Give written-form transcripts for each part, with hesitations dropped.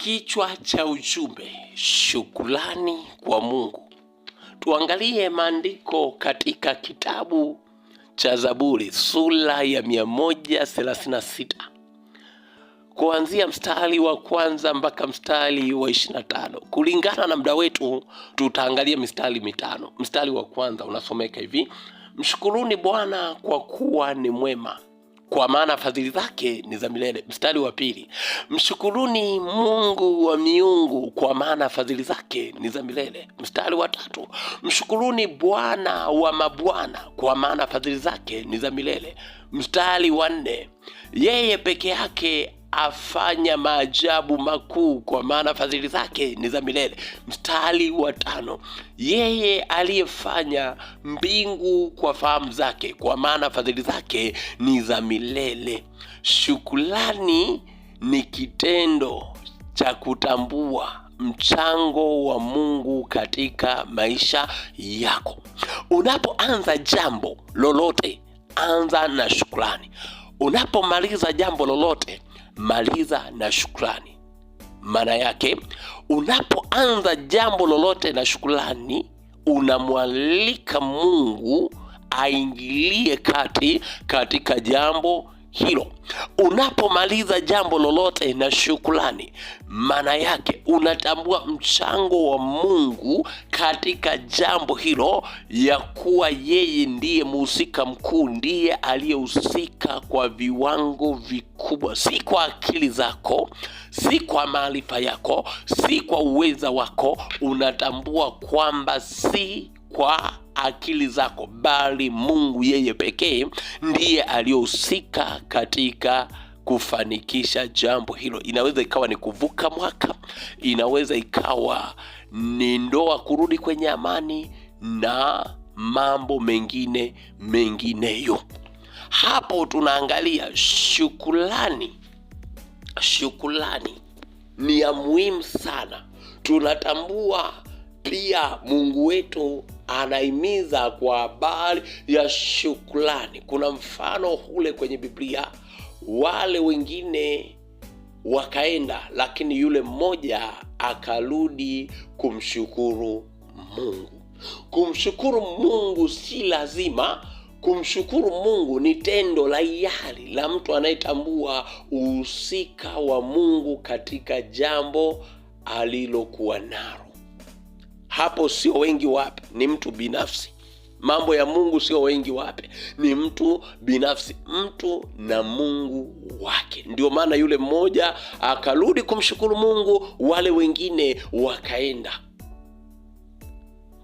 Kichwa cha ujumbe: shukrani kwa Mungu. Tuangalie maandiko katika kitabu cha Zaburi sura ya 136 kuanzia mstari wa kwanza mpaka mstari wa 25. Kulingana na muda wetu tutaangalia mistari mitano. Mstari wa kwanza unasomeka hivi: mshukuruni Bwana kwa kuwa ni mwema, kwa maana fadhili zake ni za milele. Mstari wa pili: mshukuruni Mungu wa miungu, kwa maana fadhili zake ni za milele. Mstari wa tatu: mshukuruni Bwana wa mabwana, kwa maana fadhili zake ni za milele. Mstari wa nne: yeye peke yake afanya maajabu makuu, kwa maana fadhili zake ni za milele. Mstari wa tano: yeye aliyefanya mbingu kwa fahamu zake, kwa maana fadhili zake ni za milele. Shukrani ni kitendo cha kutambua mchango wa Mungu katika maisha yako. Unapoanza jambo lolote, anza na shukrani. Unapomaliza jambo lolote, maliza na shukrani. Maana yake, unapoanza jambo lolote na shukrani, unamwalika Mungu aingilie kati katika jambo hilo. Unapomaliza jambo lolote na shukrani, maana yake unatambua mchango wa Mungu katika jambo hilo, ya kuwa yeye ndiye mhusika mkuu, ndiye aliyehusika kwa viwango vikubwa, si kwa akili zako, si kwa maarifa yako, si kwa uweza wako. Unatambua kwamba si kwa akili zako, bali Mungu yeye pekee ndiye aliyehusika katika kufanikisha jambo hilo. Inaweza ikawa ni kuvuka mwaka, inaweza ikawa ni ndoa kurudi kwenye amani, na mambo mengineyo. Hapo tunaangalia shukrani. Shukrani ni ya muhimu sana. Tunatambua pia Mungu wetu anahimiza kwa habari ya shukrani. Kuna mfano ule kwenye Biblia, wale wengine wakaenda, lakini yule mmoja akarudi kumshukuru Mungu. Kumshukuru Mungu si lazima. Kumshukuru Mungu ni tendo la hiari la mtu anayetambua uhusika wa Mungu katika jambo alilokuwa nalo. Hapo sio wengi wape, ni mtu binafsi. Mambo ya Mungu sio wengi wape, ni mtu binafsi, mtu na Mungu wake. Ndio maana yule mmoja akarudi kumshukuru Mungu, wale wengine wakaenda.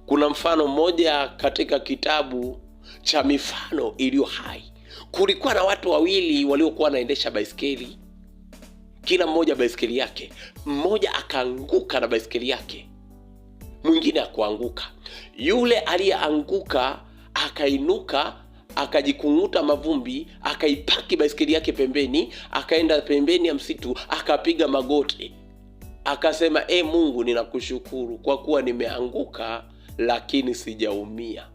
Kuna mfano mmoja katika kitabu cha mifano iliyo hai. Kulikuwa na watu wawili waliokuwa wanaendesha baisikeli, kila mmoja baisikeli yake. Mmoja akaanguka na baisikeli yake, mwingine akuanguka. Yule aliyeanguka akainuka, akajikunguta mavumbi, akaipaki baisikeli yake pembeni, akaenda pembeni ya msitu, akapiga magoti, akasema, Mungu, ninakushukuru kwa kuwa nimeanguka lakini sijaumia.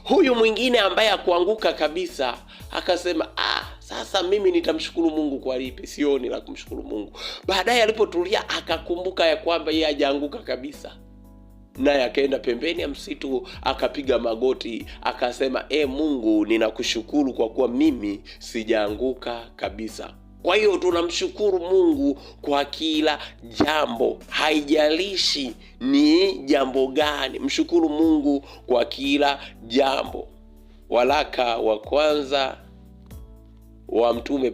Huyu mwingine ambaye akuanguka kabisa akasema, sasa mimi nitamshukuru Mungu kwa lipi? Sioni la kumshukuru Mungu. Baadaye alipotulia akakumbuka ya kwamba yeye hajaanguka kabisa, naye akaenda pembeni ya msitu akapiga magoti, akasema, Mungu, ninakushukuru kwa kuwa mimi sijaanguka kabisa. Kwa hiyo tunamshukuru Mungu kwa kila jambo, haijalishi ni jambo gani. Mshukuru Mungu kwa kila jambo. Waraka wa kwanza wa Mtume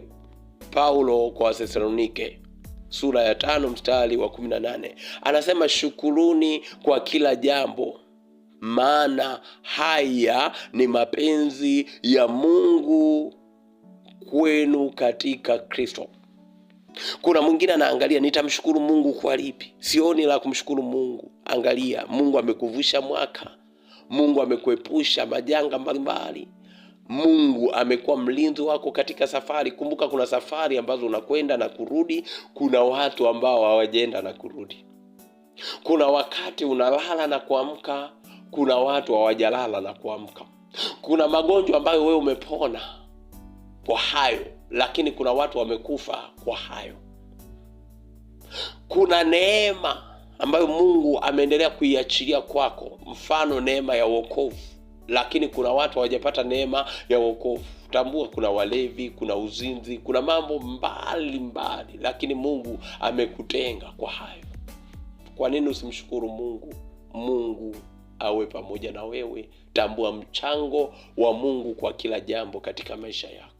Paulo kwa Wathesalonike sura ya 5 mstari wa 18 anasema, shukuruni kwa kila jambo, maana haya ni mapenzi ya Mungu kwenu katika Kristo. Kuna mwingine anaangalia, nitamshukuru Mungu kwa lipi? Sioni la kumshukuru Mungu. Angalia, Mungu amekuvusha mwaka, Mungu amekuepusha majanga mbalimbali, Mungu amekuwa mlinzi wako katika safari. Kumbuka kuna safari ambazo unakwenda na kurudi, kuna watu ambao hawajaenda na kurudi. Kuna wakati unalala na kuamka, kuna watu hawajalala na kuamka. Kuna magonjwa ambayo wewe umepona kwa hayo, lakini kuna watu wamekufa kwa hayo. kuna neema ambayo Mungu ameendelea kuiachilia kwako, mfano neema ya wokovu. Lakini kuna watu hawajapata neema ya wokovu. Tambua kuna walevi, kuna uzinzi, kuna mambo mbali, lakini Mungu amekutenga kwa hayo. Kwa nini usimshukuru Mungu? Mungu awe pamoja na wewe. Tambua mchango wa Mungu kwa kila jambo katika maisha yako.